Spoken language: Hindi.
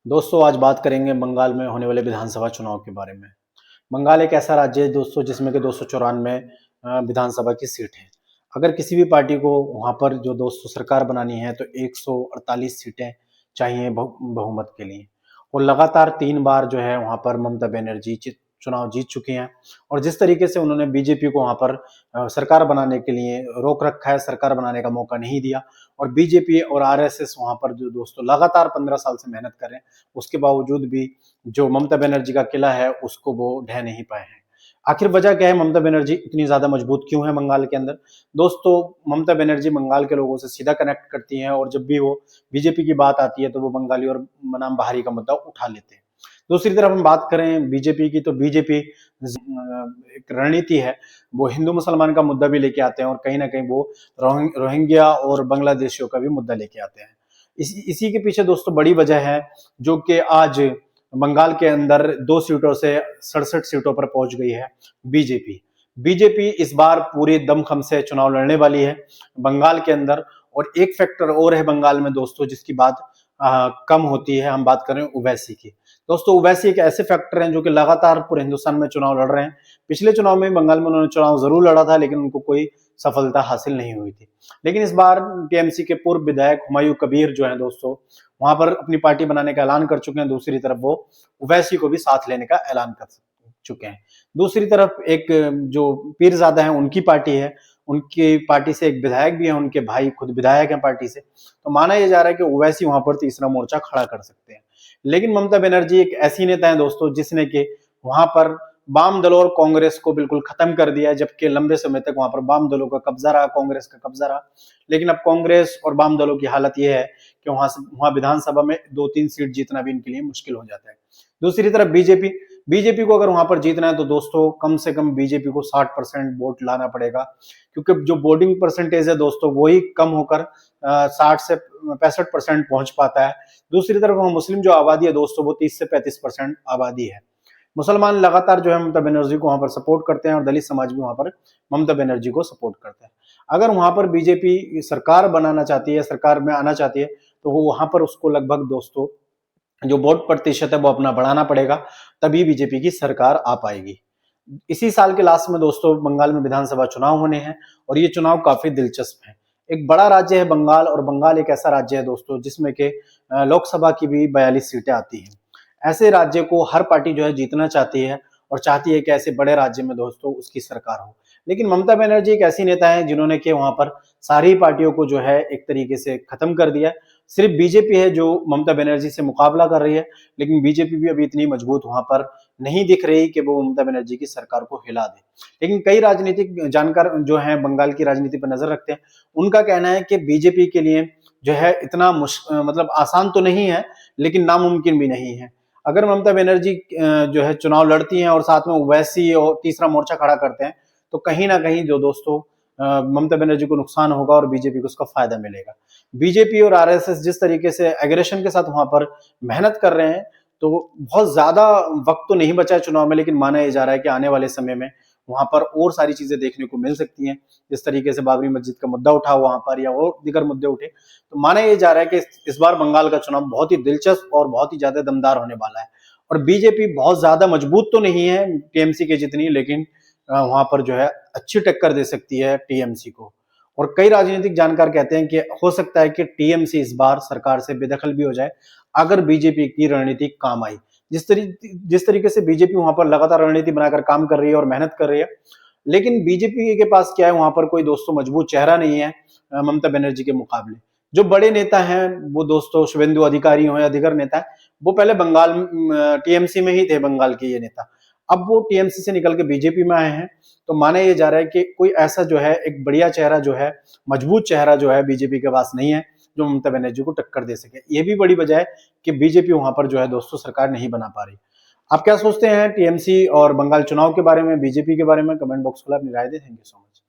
दोस्तों आज बात करेंगे बंगाल में होने वाले विधानसभा चुनाव के बारे में। बंगाल एक ऐसा राज्य है दोस्तों जिसमें कि 294 विधानसभा की सीट है। अगर किसी भी पार्टी को वहाँ पर जो दोस्तों सरकार बनानी है तो 148 सीटें चाहिए बहुमत के लिए। और लगातार 3 बार जो है वहाँ पर ममता बनर्जी चुनाव जीत चुकी हैं। और जिस तरीके से उन्होंने बीजेपी को वहाँ पर सरकार बनाने के लिए रोक रखा है, सरकार बनाने का मौका नहीं दिया। और बीजेपी और आरएसएस वहाँ पर जो दोस्तों लगातार 15 साल से मेहनत कर रहे हैं, उसके बावजूद भी जो ममता बनर्जी का किला है उसको वो ढह नहीं पाए हैं। आखिर वजह क्या है, ममता बनर्जी इतनी ज्यादा मजबूत क्यों है बंगाल के अंदर? दोस्तों ममता बनर्जी बंगाल के लोगों से सीधा कनेक्ट करती हैं और जब भी वो बीजेपी की बात आती है तो वो बंगाली और बनाम बहारी का मुद्दा उठा लेते हैं। दूसरी तरफ हम बात करें बीजेपी की तो बीजेपी एक रणनीति है, वो हिंदू मुसलमान का मुद्दा भी लेके आते हैं और कहीं ना कहीं वो रोहिंग्या और बांग्लादेशियों का भी मुद्दा लेके आते हैं। इसी के पीछे दोस्तों बड़ी वजह है जो कि आज बंगाल के अंदर 2 सीटों से 67 सीटों पर पहुंच गई है बीजेपी। बीजेपी इस बार पूरे दमखम से चुनाव लड़ने वाली है बंगाल के अंदर। और एक फैक्टर और है बंगाल में दोस्तों जिसकी बात कम होती है, हम बात करें ओवैसी की। दोस्तों ओवैसी एक ऐसे फैक्टर हैं जो कि लगातार पूरे हिंदुस्तान में चुनाव लड़ रहे हैं। पिछले चुनाव में बंगाल में उन्होंने चुनाव जरूर लड़ा था लेकिन उनको कोई सफलता हासिल नहीं हुई थी। लेकिन इस बार टीएमसी के पूर्व विधायक हुमायूं कबीर जो है दोस्तों वहां पर अपनी पार्टी बनाने का ऐलान कर चुके हैं। दूसरी तरफ वो ओवैसी को भी साथ लेने का ऐलान कर चुके हैं। दूसरी तरफ एक जो पीरजादा है उनकी पार्टी है, उनकी पार्टी से एक विधायक भी है, उनके भाई खुद विधायक हैं पार्टी से। तो माना यह जा रहा है कि ओवैसी वहां पर तीसरा मोर्चा खड़ा कर सकते हैं। लेकिन ममता बनर्जी एक ऐसी नेता है दोस्तों जिसने कि वहां पर वाम दलों और कांग्रेस को बिल्कुल खत्म कर दिया है, जबकि लंबे समय तक वहां पर वाम दलों का कब्जा रहा, कांग्रेस का कब्जा रहा। लेकिन अब कांग्रेस और वाम दलों की हालत यह है कि वहां विधानसभा में 2-3 सीट जीतना भी इनके लिए मुश्किल हो जाता है। दूसरी तरफ बीजेपी बीजेपी को अगर वहां पर जीतना है तो दोस्तों कम से कम बीजेपी को 60% वोट लाना पड़ेगा, क्योंकि जो वोटिंग परसेंटेज है दोस्तों वही कम होकर 60 से 65% पहुंच पाता है। दूसरी तरफ मुस्लिम जो आबादी है दोस्तों वो 30 से 35% आबादी है। मुसलमान लगातार जो है ममता बनर्जी को वहां पर सपोर्ट करते हैं और दलित समाज भी वहां पर ममता बनर्जी को सपोर्ट करता है। अगर वहां पर बीजेपी सरकार बनाना चाहती है, सरकार में आना चाहती है, तो वो वहां पर उसको लगभग दोस्तों जो वोट प्रतिशत है वो अपना बढ़ाना पड़ेगा, तभी बीजेपी की सरकार आ पाएगी। इसी साल के लास्ट में दोस्तों बंगाल में विधानसभा चुनाव होने हैं और ये चुनाव काफी दिलचस्प है। एक बड़ा राज्य है बंगाल और बंगाल एक ऐसा राज्य है दोस्तों जिसमें के लोकसभा की भी 42 सीटें आती हैं। ऐसे राज्य को हर पार्टी जो है जीतना चाहती है और चाहती है कि ऐसे बड़े राज्य में दोस्तों उसकी सरकार हो। लेकिन ममता बनर्जी एक ऐसी नेता है जिन्होंने कि वहां पर सारी पार्टियों को जो है एक तरीके से खत्म कर दिया। सिर्फ बीजेपी है जो ममता बनर्जी से मुकाबला कर रही है, लेकिन बीजेपी भी अभी इतनी मजबूत वहां पर नहीं दिख रही कि वो ममता बनर्जी की सरकार को हिला दे। लेकिन कई राजनीतिक जानकार जो हैं बंगाल की राजनीति पर नजर रखते हैं, उनका कहना है कि बीजेपी के लिए जो है इतना मतलब आसान तो नहीं है लेकिन नामुमकिन भी नहीं है। अगर ममता बनर्जी जो है चुनाव लड़ती हैं और साथ में ओवैसी और तीसरा मोर्चा खड़ा करते हैं तो कहीं ना कहीं जो दोस्तों ममता बनर्जी को नुकसान होगा और बीजेपी को उसका फायदा मिलेगा। बीजेपी और आरएसएस जिस तरीके से एग्रेशन के साथ वहां पर मेहनत कर रहे हैं, तो बहुत ज्यादा वक्त तो नहीं बचा है चुनाव में, लेकिन माना यह जा रहा है कि आने वाले समय में वहां पर और सारी चीजें देखने को मिल सकती हैं। जिस तरीके से बाबरी मस्जिद का मुद्दा उठा वहां पर या और दीगर मुद्दे उठे, तो माना यह जा रहा है कि इस बार बंगाल का चुनाव बहुत ही दिलचस्प और बहुत ही ज्यादा दमदार होने वाला है। और बीजेपी बहुत ज्यादा मजबूत तो नहीं है टीएमसी के जितनी, लेकिन वहां पर जो है अच्छी टक्कर दे सकती है टीएमसी को। और कई राजनीतिक जानकार कहते हैं कि हो सकता है कि टीएमसी इस बार सरकार से बेदखल भी हो जाए अगर बीजेपी की रणनीति काम आई। जिस तरीके से बीजेपी वहां पर लगातार रणनीति बनाकर काम कर रही है और मेहनत कर रही है, लेकिन बीजेपी के पास क्या है, वहां पर कोई दोस्तों मजबूत चेहरा नहीं है ममता बनर्जी के मुकाबले। जो बड़े नेता हैं वो दोस्तों शुभेंदु अधिकारी हो या दीगर नेता है, वो पहले बंगाल टीएमसी में ही थे बंगाल के ये नेता। अब वो टीएमसी से निकल के बीजेपी में आए हैं। तो माना ये जा रहा है कि कोई ऐसा जो है एक बढ़िया चेहरा जो है, मजबूत चेहरा जो है बीजेपी के पास नहीं है जो ममता बनर्जी को टक्कर दे सके। ये भी बड़ी वजह है कि बीजेपी वहां पर जो है दोस्तों सरकार नहीं बना पा रही। आप क्या सोचते हैं टीएमसी और बंगाल चुनाव के बारे में, बीजेपी के बारे में? कमेंट बॉक्स खोला अपनी राय दे। Thank you so much.